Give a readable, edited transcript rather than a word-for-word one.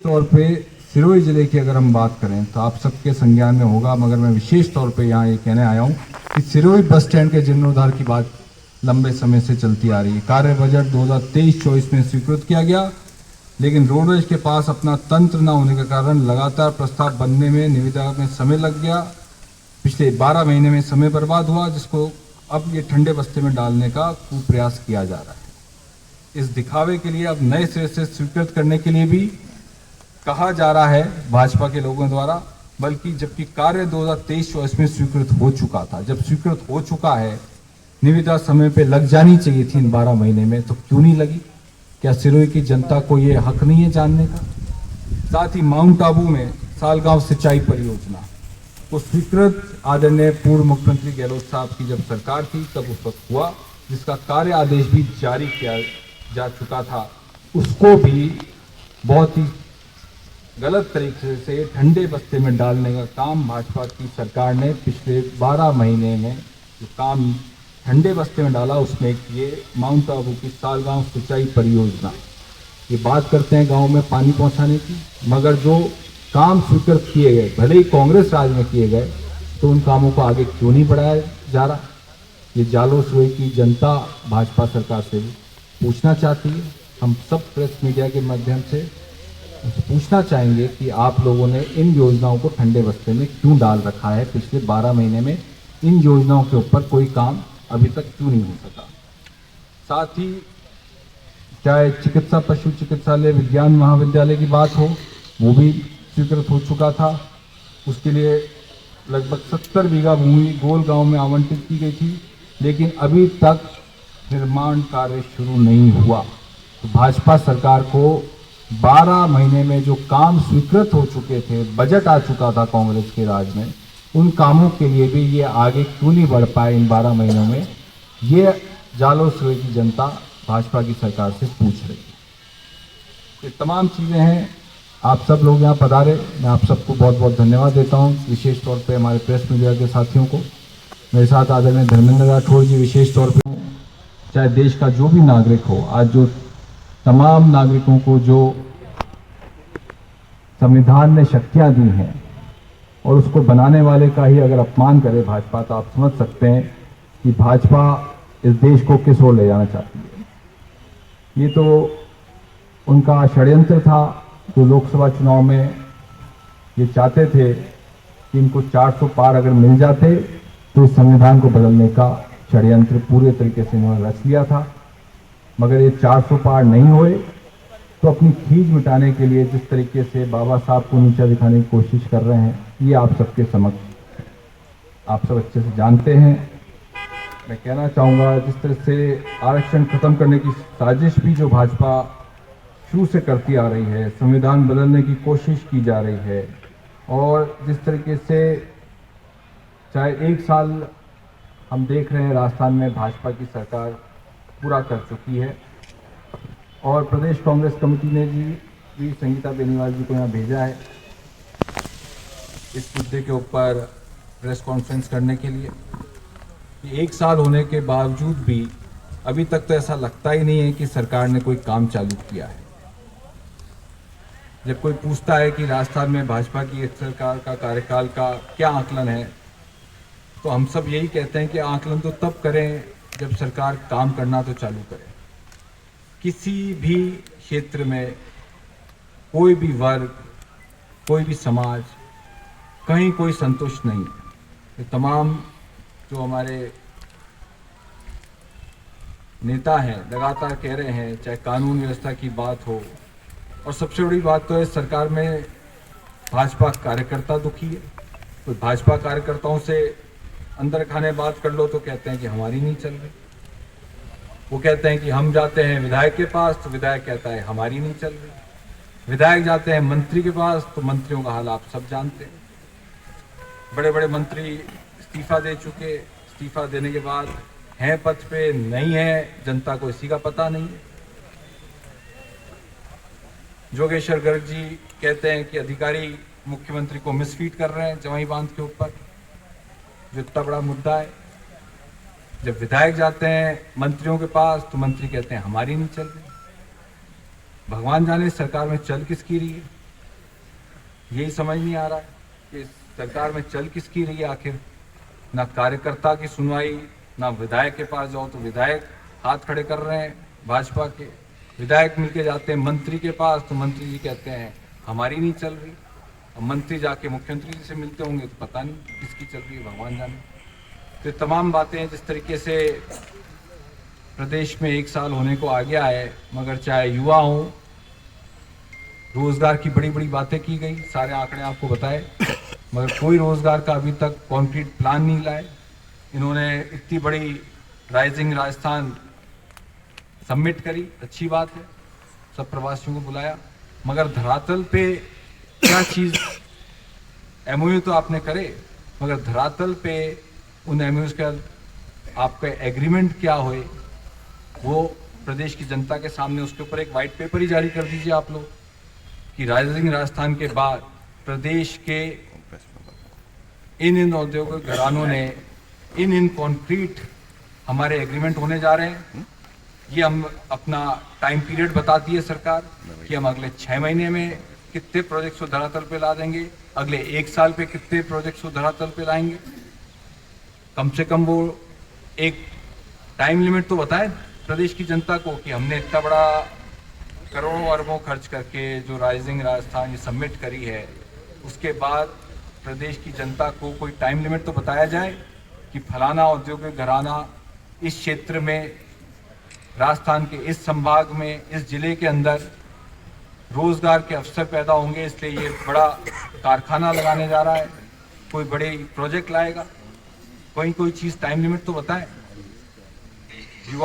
तौर पे सिरोही जिले की अगर हम बात करें तो आप सबके संज्ञान में होगा, मगर मैं विशेष तौर पे यहाँ ये कहने आया हूँ कि सिरोही बस स्टैंड के जीर्णोद्धार की बात लंबे समय से चलती आ रही है। कार्य बजट 2023-24 में स्वीकृत किया गया, लेकिन रोडवेज के पास अपना तंत्र न होने के कारण लगातार प्रस्ताव बनने में, निविदा में समय लग गया। पिछले 12 महीने में समय बर्बाद हुआ, जिसको अब ये ठंडे बस्ते में डालने का कुप्रयास किया जा रहा है। इस दिखावे के लिए अब नए सिरे से स्वीकृत करने के लिए भी कहा जा रहा है भाजपा के लोगों द्वारा, बल्कि जबकि कार्य 2023-24 में स्वीकृत हो चुका था। जब स्वीकृत हो चुका है, निविदा समय पे लग जानी चाहिए थी इन 12 महीने में, तो क्यों नहीं लगी? क्या सिरोही की जनता को ये हक नहीं है जानने का? साथ ही माउंट आबू में सालगांव सिंचाई परियोजना को स्वीकृत आदरणीय पूर्व मुख्यमंत्री गहलोत साहब की जब सरकार थी तब उस वक्त हुआ, जिसका कार्य आदेश भी जारी किया जा चुका था। उसको भी बहुत ही गलत तरीके से ठंडे बस्ते में डालने का काम भाजपा की सरकार ने पिछले 12 महीने में जो काम ठंडे बस्ते में डाला, उसमें ये माउंट आबू की सालगांव सिंचाई परियोजना, ये बात करते हैं गांव में पानी पहुंचाने की, मगर जो काम स्वीकृत किए गए, भले ही कांग्रेस राज में किए गए, तो उन कामों को आगे क्यों नहीं बढ़ाया जा रहा? ये जालो सिरोही की जनता भाजपा सरकार से पूछना चाहती है। हम सब प्रेस मीडिया के माध्यम से पूछना चाहेंगे कि आप लोगों ने इन योजनाओं को ठंडे बस्ते में क्यों डाल रखा है? पिछले 12 महीने में इन योजनाओं के ऊपर कोई काम अभी तक क्यों नहीं हो सका? साथ ही चाहे चिकित्सा पशु चिकित्सालय विज्ञान महाविद्यालय की बात हो, वो भी स्वीकृत हो चुका था। उसके लिए लगभग 70 बीघा भूमि गोल गांव में आवंटित की गई थी, लेकिन अभी तक निर्माण कार्य शुरू नहीं हुआ। तो भाजपा सरकार को 12 महीने में जो काम स्वीकृत हो चुके थे, बजट आ चुका था कांग्रेस के राज में, उन कामों के लिए भी ये आगे क्यों नहीं बढ़ पाए इन 12 महीनों में? ये जालो सिरोही की जनता भाजपा की सरकार से पूछ रही है। ये तमाम चीज़ें हैं। आप सब लोग यहाँ पधारे, मैं आप सबको बहुत बहुत धन्यवाद देता हूँ, विशेष तौर पे हमारे प्रेस मीडिया के साथियों को। मेरे साथ आदरणीय धर्मेंद्र राठौड़ जी विशेष तौर पे, चाहे देश का जो भी नागरिक हो, आज जो तमाम नागरिकों को जो संविधान ने शक्तियां दी हैं और उसको बनाने वाले का ही अगर अपमान करे भाजपा, तो आप समझ सकते हैं कि भाजपा इस देश को किस ओर ले जाना चाहती है। ये तो उनका षड्यंत्र था जो लोकसभा चुनाव में ये चाहते थे कि इनको 400 पार अगर मिल जाते तो इस संविधान को बदलने का षड्यंत्र पूरे तरीके से इन्होंने रच लिया था। मगर ये 400 पार नहीं हुए, तो अपनी खींच मिटाने के लिए जिस तरीके से बाबा साहब को नीचा दिखाने की कोशिश कर रहे हैं, ये आप सबके समक्ष आप सब अच्छे से जानते हैं। मैं कहना चाहूँगा, जिस तरह से आरक्षण खत्म करने की साजिश भी जो भाजपा शुरू से करती आ रही है, संविधान बदलने की कोशिश की जा रही है, और जिस तरीके से चाहे 1 साल हम देख रहे हैं राजस्थान में भाजपा की सरकार पूरा कर चुकी है, और प्रदेश कांग्रेस कमेटी ने भी संगीता बेनीवाल जी को यहाँ भेजा है इस मुद्दे के ऊपर प्रेस कॉन्फ्रेंस करने के लिए। 1 साल होने के बावजूद भी अभी तक तो ऐसा लगता ही नहीं है कि सरकार ने कोई काम चालू किया है। जब कोई पूछता है कि राजस्थान में भाजपा की सरकार का कार्यकाल का क्या आकलन है, तो हम सब यही कहते हैं कि आकलन तो तब करें जब सरकार काम करना तो चालू करे। किसी भी क्षेत्र में कोई भी वर्ग, कोई भी समाज, कहीं कोई संतुष्ट नहीं है। ये तमाम जो हमारे नेता हैं लगातार कह रहे हैं, चाहे कानून व्यवस्था की बात हो, और सबसे बड़ी बात तो है सरकार में भाजपा कार्यकर्ता दुखी है। तो भाजपा कार्यकर्ताओं से अंदर खाने बात कर लो तो कहते हैं कि हमारी नहीं चल रही। वो कहते हैं कि हम जाते हैं विधायक के पास तो विधायक कहता है हमारी नहीं चल रही। विधायक जाते हैं मंत्री के पास तो मंत्रियों का हाल आप सब जानते हैं। बड़े बड़े मंत्री इस्तीफा दे चुके, इस्तीफा देने के बाद हैं पद पे, नहीं है, जनता को इसी का पता नहीं है। जोगेश्वर गर्ग जी कहते हैं कि अधिकारी मुख्यमंत्री को मिसफीड कर रहे हैं जवाई बांध के ऊपर, जो इतना बड़ा मुद्दा है। जब विधायक जाते हैं मंत्रियों के पास तो मंत्री कहते हैं हमारी नहीं चल रही। भगवान जाने सरकार में चल किसकी रही है। यही समझ नहीं आ रहा है कि सरकार में चल किसकी रही है आखिर। ना कार्यकर्ता की सुनवाई, ना विधायक के पास जाओ तो विधायक हाथ खड़े कर रहे हैं भाजपा के, विधायक मिलके जाते हैं मंत्री के पास तो मंत्री जी कहते हैं हमारी नहीं चल रही। अब मंत्री जाके मुख्यमंत्री जी से मिलते होंगे तो पता नहीं किसकी चल रही है, भगवान जाने। तो तमाम बातें जिस तरीके से प्रदेश में 1 साल होने को आ गया है, मगर चाहे युवा हो, रोजगार की बड़ी बड़ी बातें की गई, सारे आंकड़े आपको बताए, मगर कोई रोजगार का अभी तक कॉन्क्रीट प्लान नहीं लाए। इन्होंने इतनी बड़ी राइजिंग राजस्थान सबमिट करी, अच्छी बात है, सब प्रवासियों को बुलाया, मगर धरातल पे क्या चीज, एमओयू तो आपने करे, मगर धरातल पे उन एमओयूज का आपका एग्रीमेंट क्या होए, वो प्रदेश की जनता के सामने उसके ऊपर एक वाइट पेपर ही जारी कर दीजिए आप लोग कि राइजिंग राजस्थान के बाद प्रदेश के इन औद्योगिक घरानों ने इन कॉन्क्रीट हमारे एग्रीमेंट होने जा रहे हैं। ये हम अपना टाइम पीरियड बताती है सरकार कि हम अगले 6 महीने में कितने प्रोजेक्ट्स को धरातल पे ला देंगे, अगले 1 साल पे कितने प्रोजेक्ट्स को धरातल पे लाएंगे। कम से कम वो एक टाइम लिमिट तो बताए प्रदेश की जनता को कि हमने इतना बड़ा करोड़ों अरबों खर्च करके जो राइजिंग राजस्थान ये सबमिट करी है, उसके बाद प्रदेश की जनता को कोई टाइम लिमिट तो बताया जाए कि फलाना औद्योगिक घराना इस क्षेत्र में, राजस्थान के इस संभाग में, इस जिले के अंदर रोजगार के अवसर पैदा होंगे, इसलिए ये बड़ा कारखाना लगाने जा रहा है, कोई बड़े प्रोजेक्ट लाएगा, कोई चीज़ टाइम लिमिट तो बताए। युवा